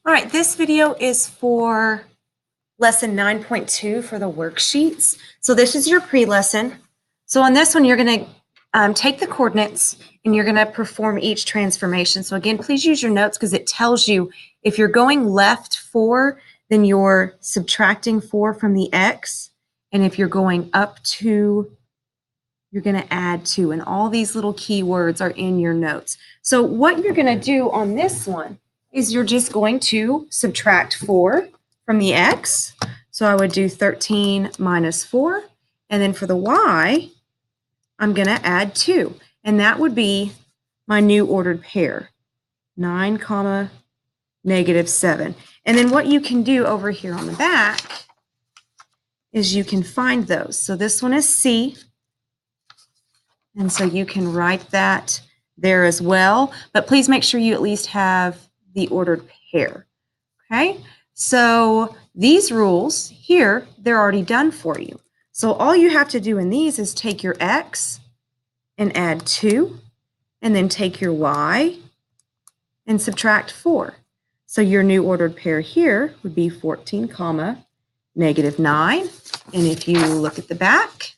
All right, this video is for lesson 9.2 for the worksheets. So this is your pre-lesson. So on this one, you're going to take the coordinates and you're going to perform each transformation. So again, please use your notes because it tells you if you're going left 4, then you're subtracting 4 from the x. And if you're going up 2, you're going to add 2. And all these little keywords are in your notes. So what you're going to do on this one is you're just going to subtract 4 from the x. So I would do 13 minus 4. And then for the y, I'm going to add 2. And that would be my new ordered pair, 9 comma negative 7. And then what you can do over here on the back is you can find those. So this one is C. And so you can write that there as well. But please make sure you at least have the ordered pair. Okay? So these rules here, they're already done for you. So all you have to do in these is take your x and add 2, and then take your y and subtract 4. So your new ordered pair here would be 14 comma negative 9. And if you look at the back,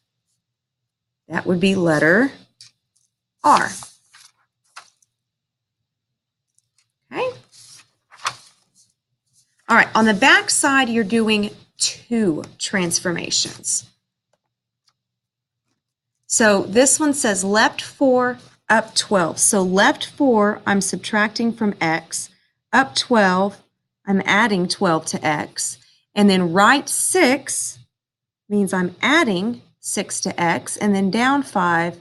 that would be letter R. Okay. All right, on the back side, you're doing 2 transformations. So this one says left 4, up 12. So left 4, I'm subtracting from x. Up 12, I'm adding 12 to x. And then right 6 means I'm adding 6 to x. And then down 5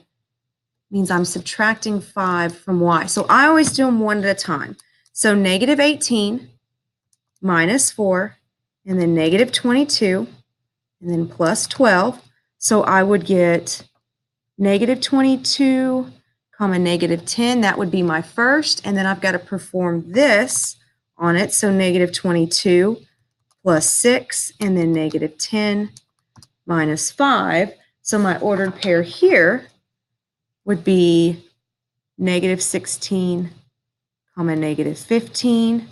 means I'm subtracting 5 from y. So I always do them one at a time. So negative 18 minus 4, and then negative 22, and then plus 12. So I would get negative 22, comma negative 10. That would be my first. And then I've got to perform this on it. So negative 22 plus 6, and then negative 10 minus 5. So my ordered pair here would be negative 16, comma negative 15.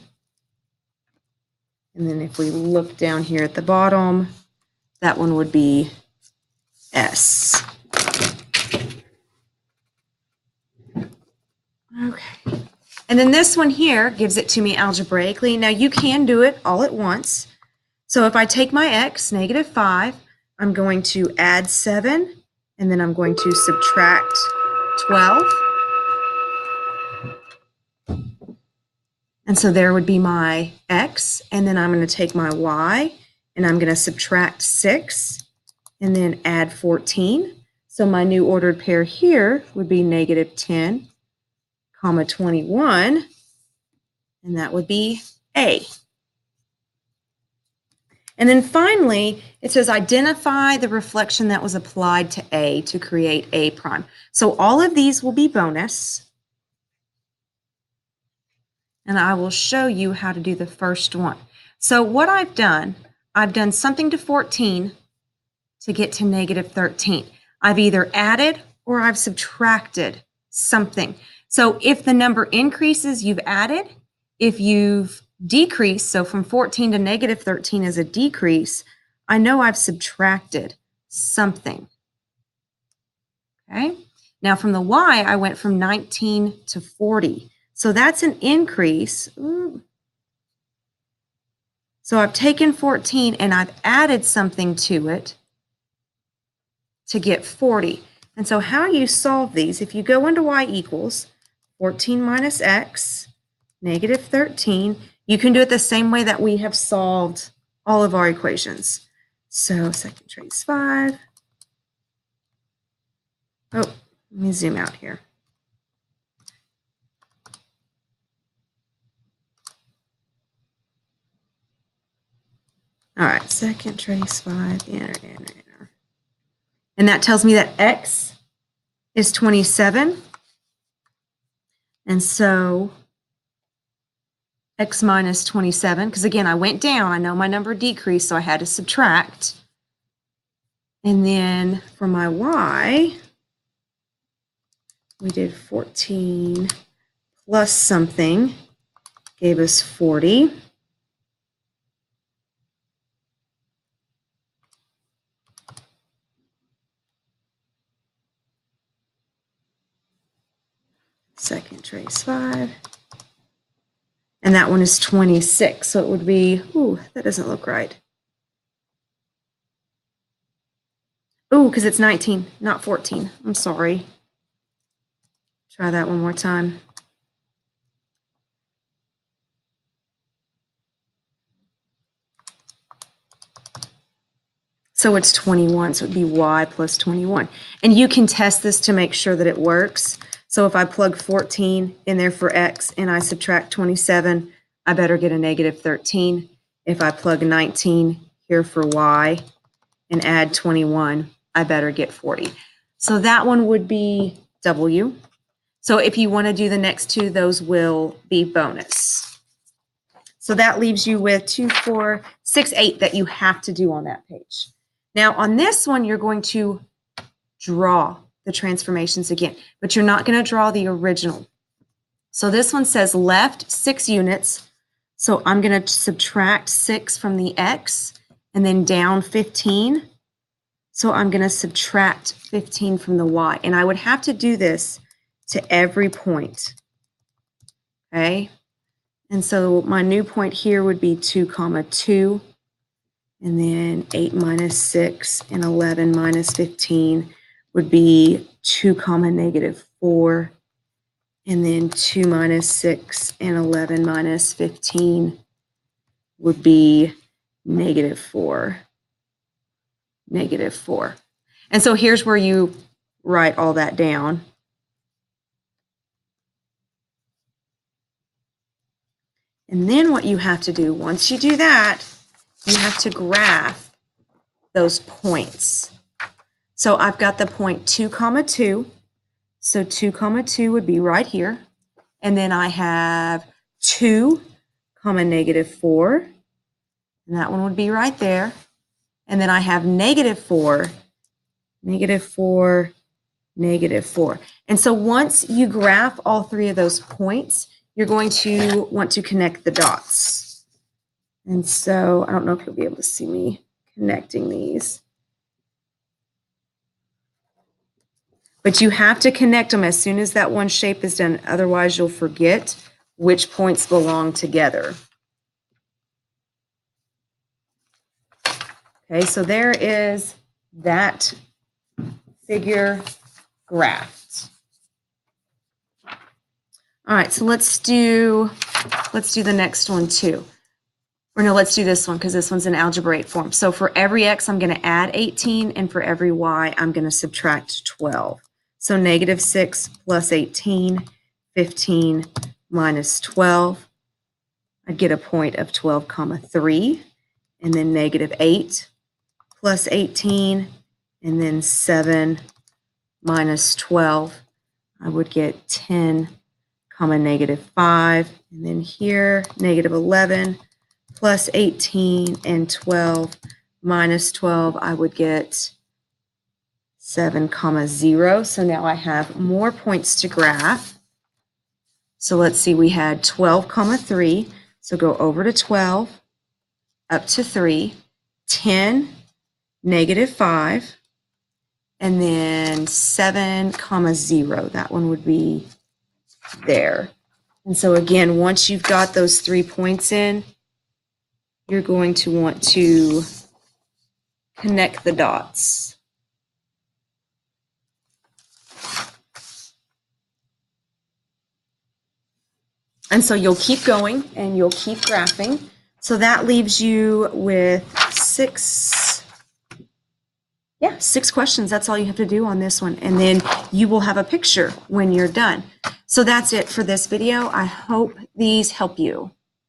And then if we look down here at the bottom, that one would be S. Okay. And then this one here gives it to me algebraically. Now you can do it all at once. So if I take my x, negative 5, I'm going to add 7, and then I'm going to subtract 12. And so there would be my x, and then I'm going to take my y, and I'm going to subtract 6, and then add 14. So my new ordered pair here would be negative 10, comma 21, and that would be A. And then finally, it says identify the reflection that was applied to A to create A prime. So all of these will be bonus. And I will show you how to do the first one. So what I've done something to 14 to get to negative 13. I've either added or I've subtracted something. So if the number increases, you've added. If you've decreased, so from 14 to negative 13 is a decrease, I know I've subtracted something. Okay. Now from the y, I went from 19 to 40. So that's an increase. Ooh. So I've taken 14 and I've added something to it to get 40. And so how you solve these, if you go into y equals 14 minus x, negative 13, you can do it the same way that we have solved all of our equations. So second trace 5. Oh, let me zoom out here. All right, second trace 5, enter. And that tells me that x is 27. And so x minus 27, because again, I went down. I know my number decreased, so I had to subtract. And then for my y, we did 14 plus something gave us 40. Second trace 5. And that one is 26. So it would be, ooh, that doesn't look right. Ooh, because it's 19, not 14. I'm sorry. Try that one more time. So it's 21, so it would be y plus 21. And you can test this to make sure that it works. So if I plug 14 in there for x and I subtract 27, I better get a negative 13. If I plug 19 here for y and add 21, I better get 40. So that one would be w. So if you want to do the next two, those will be bonus. So that leaves you with 2, 4, 6, 8 that you have to do on that page. Now on this one, you're going to draw the transformations again, but you're not going to draw the original. So this one says left 6 units. So I'm going to subtract 6 from the x and then down 15. So I'm going to subtract 15 from the y. And I would have to do this to every point. Okay. And so my new point here would be 2, 2. And then 8 minus 6 and 11 minus 15 would be 2, negative 4. And then 2 minus 6 and 11 minus 15 would be negative 4. Negative 4. And so here's where you write all that down. And then what you have to do, once you do that, you have to graph those points. So I've got the point 2, 2. So 2, 2 would be right here. And then I have 2, negative 4. And that one would be right there. And then I have negative 4, negative 4, negative 4. And so once you graph all 3 of those points, you're going to want to connect the dots. And so I don't know if you'll be able to see me connecting these. But you have to connect them as soon as that one shape is done. Otherwise, you'll forget which points belong together. Okay, so there is that figure graphed. All right, so let's do the next one too. Or no, let's do this one because this one's in algebraic form. So for every x, I'm going to add 18, and for every y, I'm going to subtract 12. So negative 6 plus 18, 15 minus 12. I'd get a point of 12, 3, and then negative 8 plus 18, and then 7 minus 12. I would get 10, negative 5, and then here, negative 11 plus 18 and 12 minus 12, I would get 7, 0. So now I have more points to graph. So let's see, we had 12, 3. So go over to 12, up to 3, 10, negative 5, and then 7, 0. That one would be there. And so again, once you've got those 3 points in, you're going to want to connect the dots. And so you'll keep going and you'll keep graphing. So that leaves you with 6 questions. That's all you have to do on this one. And then you will have a picture when you're done. So that's it for this video. I hope these help you.